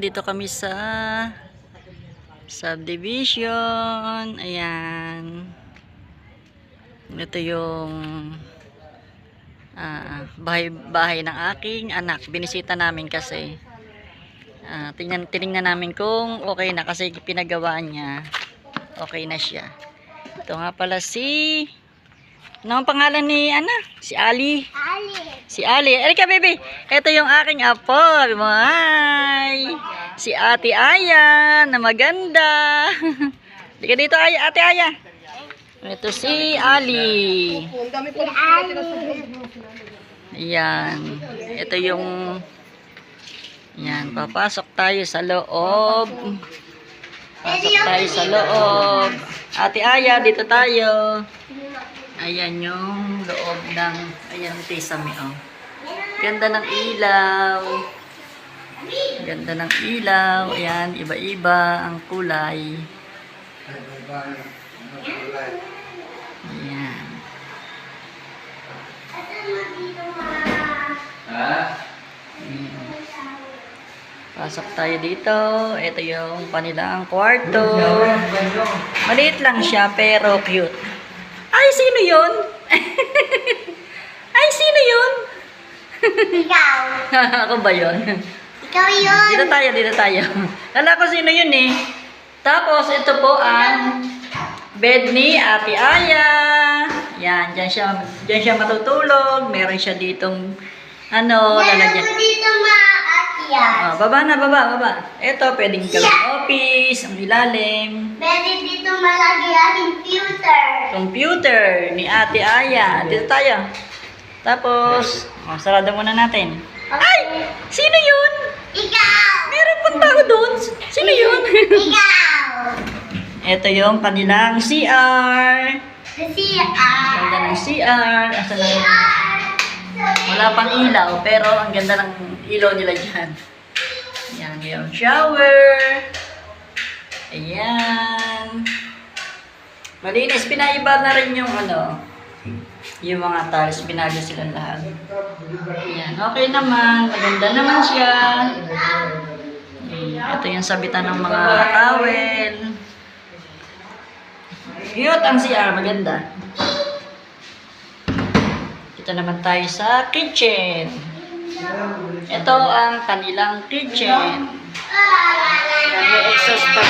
Dito kami sa subdivision. Ayan. Ito yung bahay ng aking anak. Binisita namin kasi. Tinignan namin kung okay na kasi pinagawa niya. Okay na siya. Ito nga pala ano ang pangalan ni Si Ali. Si Ali. Erika, baby. Ito yung aking apo. Hi. Si Ate Aya na maganda. Dika dito, Ate Aya. Ito si Ali. Ayan. Ito yung ayan, papasok tayo sa loob. Pasok tayo sa loob. Ate Aya, dito tayo. Ayan yung loob ng, ayan, Tisami, oh. Ganda ng ilaw. Ganda ng ilaw. Ayan, iba-iba ang kulay. Ayan. Pasok tayo dito. Ito yung kanilang kwarto. Maliit lang siya pero cute. Ay, sino yun? Ay, sino yun? Ikaw. Ako ba yun? Ikaw yun. Dito tayo. Lala ko sino yun eh. Tapos, ito po ang bed ni Ate Aya. Yan, dyan siya matutulog. Meron siya ditong, lalagyan. Meron ko dito maakyat. Baba na, baba. Ito, pwedeng gawing office, ang ilalim. Pwede dito malagay ang computer. Computer ni Ate Aya. Dito tayo. Tapos, sarado muna natin. Ay! Sino yun? Ikaw. Meron pang tao doon. Sino yun? Ikaw. Ito yung kanilang CR. Ganda ng CR. Asa na yun? Wala pang ilaw, pero ang ganda ng ilaw nila dyan. Ayan, yung shower. Ayan. Malinis. Pinaiba na rin yung yung mga tiles. Binago silang lahat. Ayan, okay naman. Maganda naman siya. Ayan, ito yung sabitan ng mga towel. Cute ang CR. Maganda. Dito naman tayo sa kitchen. Ito ang kanilang kitchen. Ayan, may exhaust pa.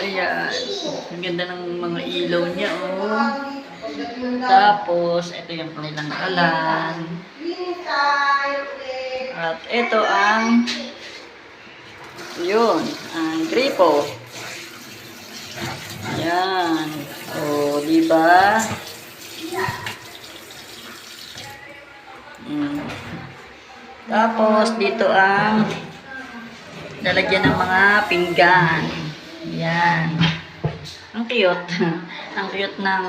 Ayan. Ang ganda ng mga ilaw niya, oh. Tapos, ito yung kanilang kalan. At ito ang ang gripo. Ayan. O, diba? Tapos, dito ang lalagyan ng mga pinggan. Ayan. Ang cute. Ang cute ng,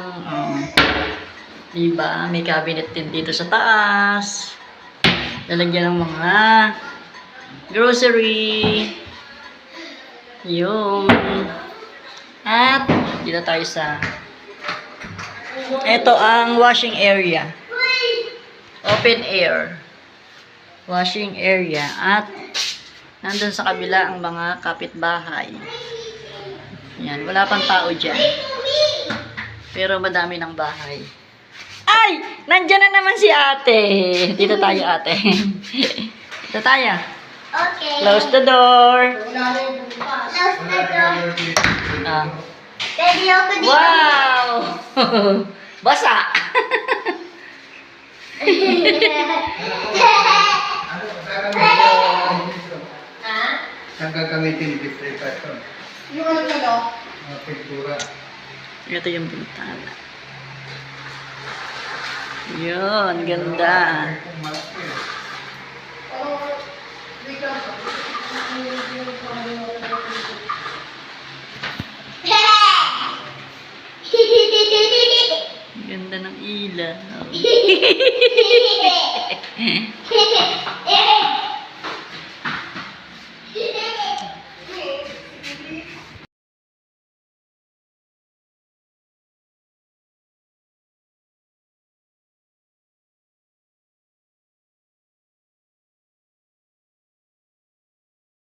diba? May cabinet din dito sa taas. Lalagyan ng mga grocery. Yun. At, dito tayo sa ito ang washing area. Open air. Washing area. At nandun sa kabila ang mga kapitbahay. Yan. Wala pang tao dyan. Pero madami ng bahay. Ay! Nandyan na naman si ate. Dito tayo, ate. Dito tayo. Okay. Close the door. Close the door. Pwede ako dito. Wow! Basa! Saan gagamitin yung dito? Yung ano na do? Pintura. Ito yung bintana. Yun, ganda. Ganda ng ilaw.